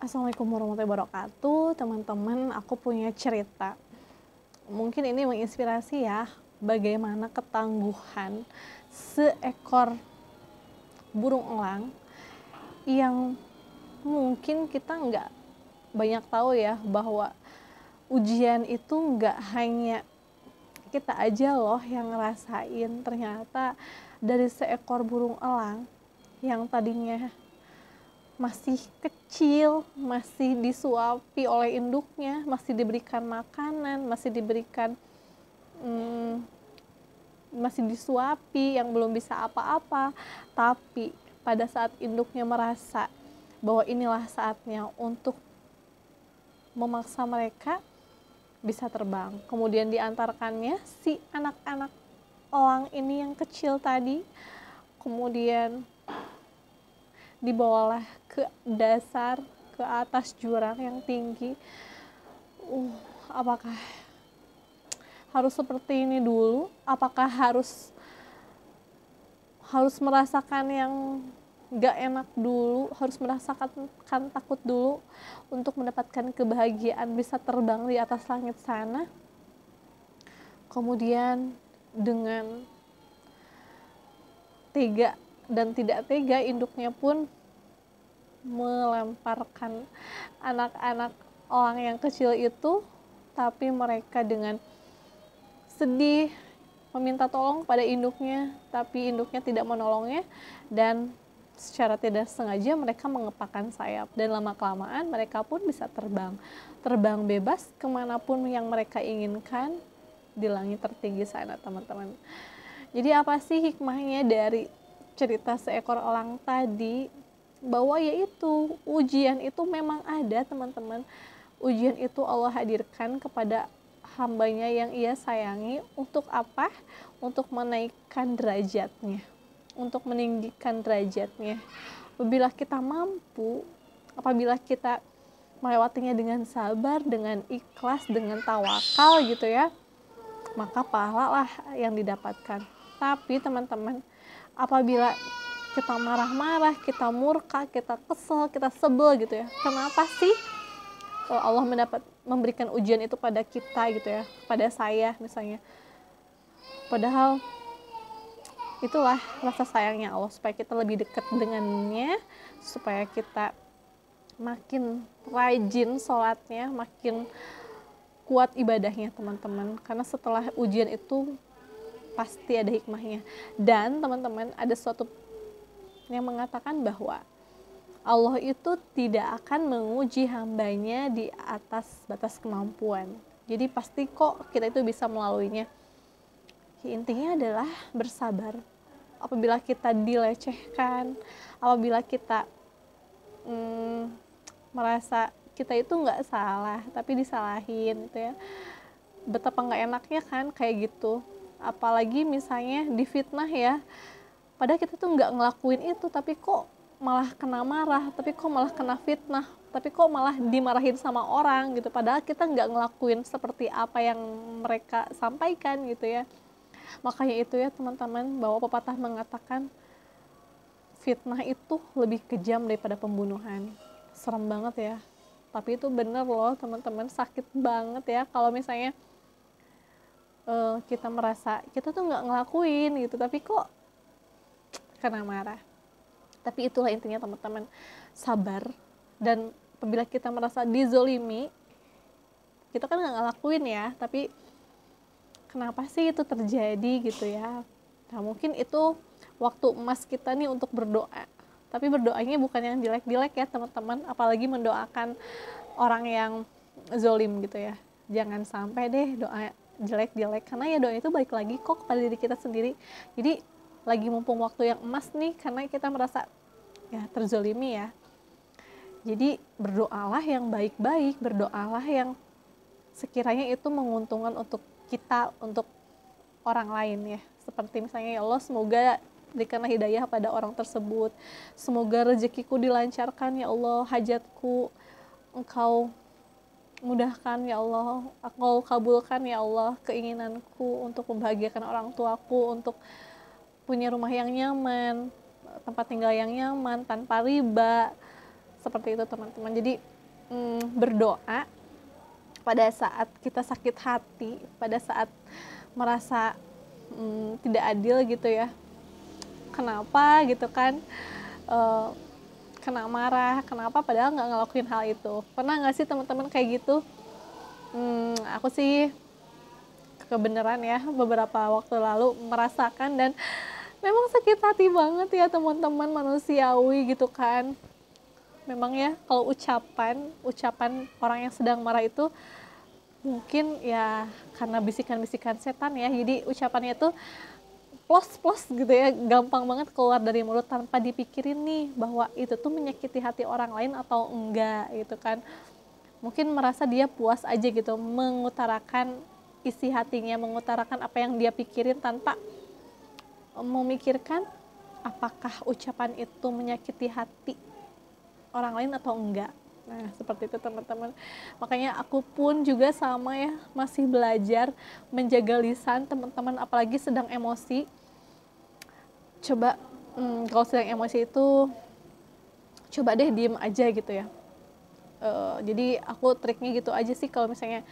Assalamualaikum warahmatullahi wabarakatuh. Teman-teman, aku punya cerita. Mungkin ini menginspirasi ya, bagaimana ketangguhan seekor burung elang yang mungkin kita nggak banyak tahu ya, bahwa ujian itu nggak hanya kita aja loh yang ngerasain. Ternyata dari seekor burung elang yang tadinya masih kecil, masih disuapi oleh induknya, masih diberikan makanan, masih disuapi, yang belum bisa apa-apa. Tapi pada saat induknya merasa bahwa inilah saatnya untuk memaksa mereka bisa terbang, kemudian diantarkannya si anak-anak elang ini yang kecil tadi, kemudian dibawalah ke dasar, ke atas jurang yang tinggi. Apakah harus seperti ini dulu? Apakah harus merasakan yang gak enak dulu? Harus merasakan takut dulu untuk mendapatkan kebahagiaan bisa terbang di atas langit sana? Kemudian dengan tega dan tidak tega, induknya pun melemparkan anak-anak elang yang kecil itu, tapi mereka dengan sedih meminta tolong pada induknya, tapi induknya tidak menolongnya, dan secara tidak sengaja mereka mengepakkan sayap, dan lama-kelamaan mereka pun bisa terbang bebas kemanapun yang mereka inginkan di langit tertinggi sana, teman-teman. Jadi apa sih hikmahnya dari cerita seekor elang tadi? Bahwa yaitu ujian itu memang ada, teman-teman. Ujian itu Allah hadirkan kepada hambanya yang ia sayangi. Untuk apa? Untuk menaikkan derajatnya, untuk meninggikan derajatnya. Apabila kita mampu, apabila kita melewatinya dengan sabar, dengan ikhlas, dengan tawakal gitu ya, maka pahala lah yang didapatkan. Tapi teman-teman, apabila kita marah-marah, kita murka, kita kesel, kita sebel gitu ya, kenapa sih Allah memberikan ujian itu pada kita gitu ya, pada saya misalnya? Padahal itulah rasa sayangnya Allah, supaya kita lebih dekat dengannya, supaya kita makin rajin sholatnya, makin kuat ibadahnya, teman-teman. Karena setelah ujian itu pasti ada hikmahnya. Dan teman-teman, ada suatu yang mengatakan bahwa Allah itu tidak akan menguji hambanya di atas batas kemampuan. Jadi pasti kok kita itu bisa melaluinya. Intinya adalah bersabar. Apabila kita dilecehkan, apabila kita merasa kita itu nggak salah tapi disalahin gitu ya, betapa nggak enaknya kan kayak gitu. Apalagi misalnya difitnah ya, padahal kita tuh nggak ngelakuin itu, tapi kok malah kena marah, tapi kok malah kena fitnah, tapi kok malah dimarahin sama orang gitu, padahal kita nggak ngelakuin seperti apa yang mereka sampaikan gitu ya. Makanya itu ya teman-teman, bahwa pepatah mengatakan fitnah itu lebih kejam daripada pembunuhan. Serem banget ya, tapi itu bener loh teman-teman, sakit banget ya kalau misalnya kita merasa kita tuh nggak ngelakuin gitu, tapi kok kena marah. Tapi itulah intinya teman-teman, sabar. Dan apabila kita merasa dizolimi, kita kan nggak ngelakuin ya, tapi kenapa sih itu terjadi gitu ya. Nah mungkin itu waktu emas kita nih untuk berdoa, tapi berdoanya bukan yang jelek-jelek ya teman-teman, apalagi mendoakan orang yang zolim gitu ya. Jangan sampai deh doa jelek-jelek, karena ya doa itu balik lagi kok kepada diri kita sendiri. Jadi lagi mumpung waktu yang emas nih, karena kita merasa ya terzolimi ya, jadi berdoalah yang baik-baik, berdoalah yang sekiranya itu menguntungkan untuk kita, untuk orang lain ya. Seperti misalnya, ya Allah semoga berikanlah hidayah pada orang tersebut, semoga rezekiku dilancarkan ya Allah, hajatku Engkau mudahkan ya Allah, Engkau kabulkan ya Allah keinginanku untuk membahagiakan orang tuaku, untuk punya rumah yang nyaman, tempat tinggal yang nyaman, tanpa riba, seperti itu teman-teman. Jadi berdoa pada saat kita sakit hati, pada saat merasa tidak adil gitu ya, kenapa gitu kan, kena marah, kenapa padahal nggak ngelakuin hal itu. Pernah nggak sih teman-teman kayak gitu? Aku sih kebenaran ya beberapa waktu lalu merasakan, dan memang sakit hati banget ya teman-teman, manusiawi gitu kan. Memang ya kalau ucapan orang yang sedang marah itu mungkin ya karena bisikan-bisikan setan ya, jadi ucapannya itu plos gitu ya, gampang banget keluar dari mulut tanpa dipikirin nih bahwa itu tuh menyakiti hati orang lain atau enggak gitu kan. Mungkin merasa dia puas aja gitu mengutarakan isi hatinya, mengutarakan apa yang dia pikirin tanpa memikirkan apakah ucapan itu menyakiti hati orang lain atau enggak. Nah, seperti itu teman-teman. Makanya aku pun juga sama ya, masih belajar menjaga lisan teman-teman, apalagi sedang emosi. Coba kalau sedang emosi itu coba deh diem aja gitu ya. Jadi aku triknya gitu aja sih, kalau misalnya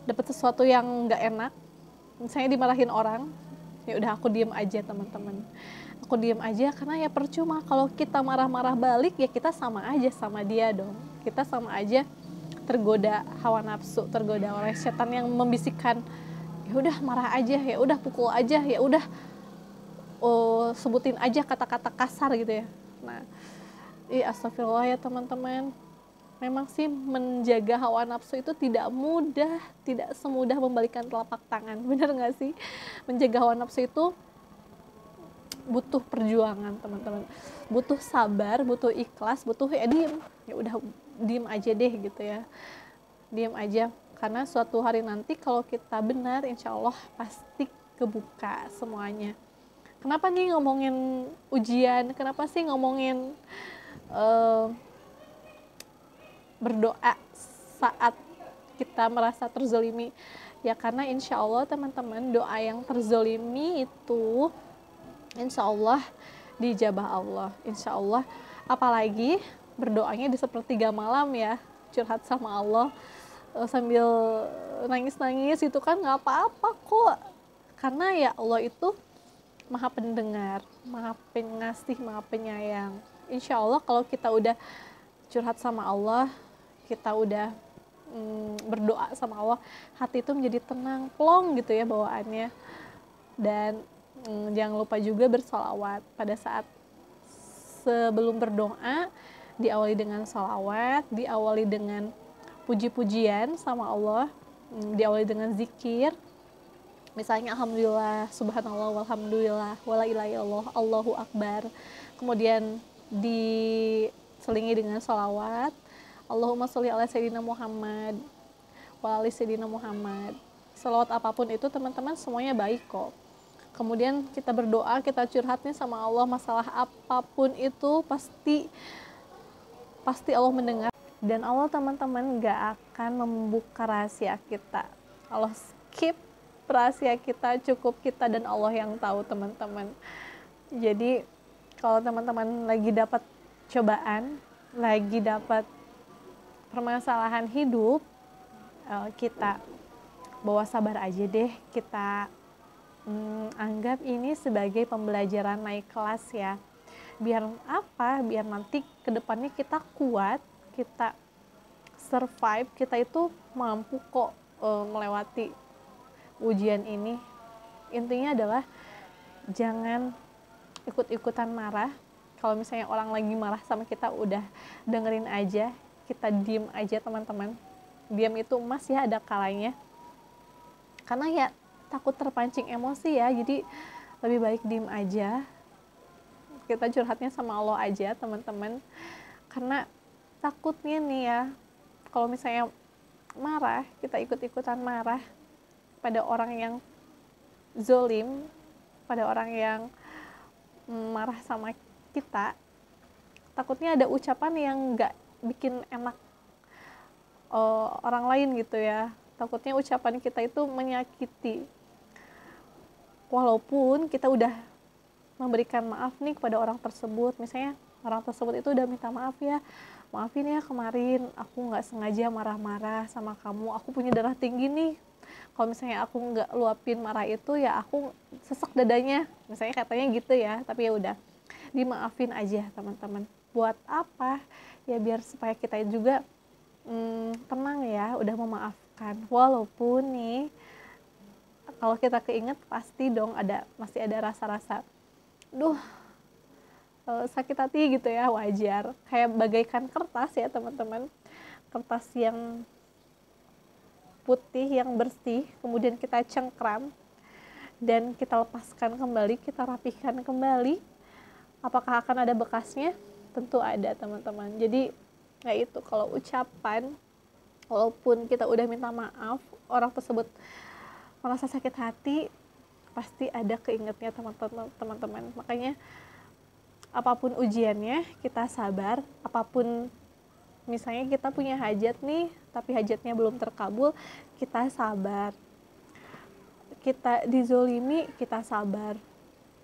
dapat sesuatu yang nggak enak, misalnya dimarahin orang, ya udah aku diem aja teman-teman. Aku diem aja, karena ya percuma kalau kita marah-marah balik, ya kita sama aja sama dia dong. Kita sama aja tergoda hawa nafsu, tergoda oleh setan yang membisikkan, ya udah marah aja, ya udah pukul aja, ya udah sebutin aja kata-kata kasar gitu ya. Nah, astagfirullah ya teman-teman. Memang sih menjaga hawa nafsu itu tidak mudah, tidak semudah membalikan telapak tangan. Bener nggak sih? Menjaga hawa nafsu itu butuh perjuangan teman-teman, butuh sabar, butuh ikhlas, butuh ya diem, ya udah diem aja deh gitu ya, diem aja, karena suatu hari nanti kalau kita benar, insya Allah pasti kebuka semuanya. Kenapa nih ngomongin ujian, kenapa sih ngomongin berdoa saat kita merasa terzolimi? Ya karena insya Allah teman-teman, doa yang terzolimi itu insya Allah dijabah Allah, insya Allah. Apalagi berdoanya di sepertiga malam ya, curhat sama Allah sambil nangis-nangis itu kan nggak apa-apa kok, karena ya Allah itu maha pendengar, maha pengasih, maha penyayang. Insya Allah kalau kita udah curhat sama Allah, kita udah berdoa sama Allah, hati itu menjadi tenang, plong gitu ya bawaannya. Dan jangan lupa juga bersolawat pada saat sebelum berdoa, diawali dengan solawat, diawali dengan puji-pujian sama Allah, diawali dengan zikir. Misalnya alhamdulillah, subhanallah, walhamdulillah, wala ilaha illallah, Allahu akbar. Kemudian diselingi dengan solawat, Allahumma sholli ala sayyidina Muhammad wa ali sayyidina Muhammad. Selawat apapun itu teman-teman semuanya baik kok. Kemudian kita berdoa, kita curhatnya sama Allah, masalah apapun itu pasti Allah mendengar. Dan Allah teman-teman gak akan membuka rahasia kita. Allah skip rahasia kita, cukup kita dan Allah yang tahu teman-teman. Jadi kalau teman-teman lagi dapat cobaan, lagi dapat permasalahan hidup, kita bawa sabar aja deh, kita anggap ini sebagai pembelajaran naik kelas ya. Biar apa? Biar nanti kedepannya kita kuat, kita survive, kita itu mampu kok melewati ujian ini. Intinya adalah jangan ikut-ikutan marah. Kalau misalnya orang lagi marah sama kita, udah dengerin aja, kita diem aja teman-teman. Diam itu emas ya, ada kalanya. Karena ya takut terpancing emosi ya, jadi lebih baik diem aja, kita curhatnya sama Allah aja teman-teman. Karena takutnya nih ya, kalau misalnya marah, kita ikut-ikutan marah pada orang yang zolim, pada orang yang marah sama kita, takutnya ada ucapan yang gak bikin enak orang lain gitu ya. Takutnya ucapan kita itu menyakiti, walaupun kita udah memberikan maaf nih kepada orang tersebut. Misalnya orang tersebut itu udah minta maaf ya, maafin ya kemarin aku nggak sengaja marah-marah sama kamu, aku punya darah tinggi nih, kalau misalnya aku nggak luapin marah itu ya aku sesek dadanya, misalnya katanya gitu ya. Tapi ya udah, dimaafin aja teman-teman. Buat apa? Ya biar supaya kita juga tenang ya, udah memaafkan. Walaupun nih kalau kita keinget pasti dong masih ada rasa-rasa duh sakit hati gitu ya, wajar. Kayak bagaikan kertas ya teman-teman, kertas yang putih yang bersih, kemudian kita cengkram dan kita lepaskan kembali, kita rapihkan kembali, apakah akan ada bekasnya? Tentu ada teman-teman. Jadi ya itu, kalau ucapan walaupun kita udah minta maaf, orang tersebut merasa sakit hati, pasti ada keingetnya teman-teman. Makanya apapun ujiannya kita sabar, apapun misalnya kita punya hajat nih tapi hajatnya belum terkabul, kita sabar. Kita dizolimi, kita sabar.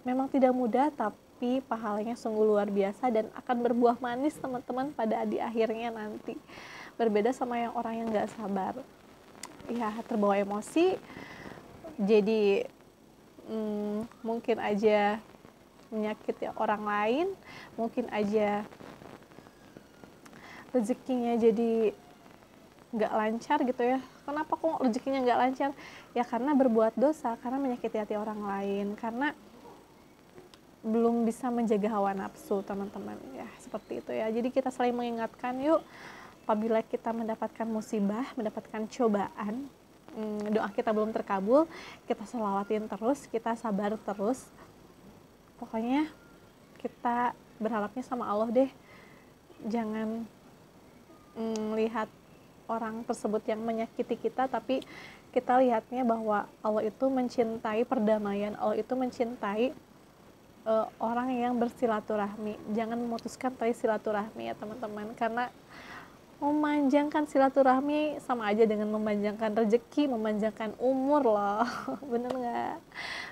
Memang tidak mudah tapi pahalanya sungguh luar biasa dan akan berbuah manis teman-teman pada di akhirnya nanti. Berbeda sama yang orang yang gak sabar, ya terbawa emosi, jadi mungkin aja menyakiti orang lain, mungkin aja rezekinya jadi nggak lancar gitu ya. Kenapa kok rezekinya nggak lancar? Ya karena berbuat dosa, karena menyakiti hati orang lain, karena belum bisa menjaga hawa nafsu teman-teman ya, seperti itu ya. Jadi kita saling mengingatkan yuk, apabila kita mendapatkan musibah, mendapatkan cobaan, doa kita belum terkabul, kita selawatin terus, kita sabar terus. Pokoknya kita berharapnya sama Allah deh, jangan lihat orang tersebut yang menyakiti kita, tapi kita lihatnya bahwa Allah itu mencintai perdamaian, Allah itu mencintai orang yang bersilaturahmi. Jangan memutuskan tali silaturahmi ya teman-teman, karena memanjangkan silaturahmi sama aja dengan memanjangkan rezeki, memanjangkan umur loh. Bener nggak?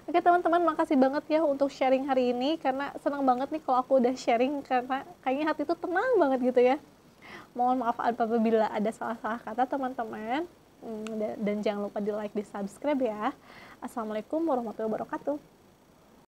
Oke teman-teman, makasih banget ya untuk sharing hari ini, karena senang banget nih kalau aku udah sharing, karena kayaknya hati itu tenang banget gitu ya. Mohon maaf apabila ada salah-salah kata teman-teman, dan jangan lupa di like, di subscribe ya. Assalamualaikum warahmatullahi wabarakatuh.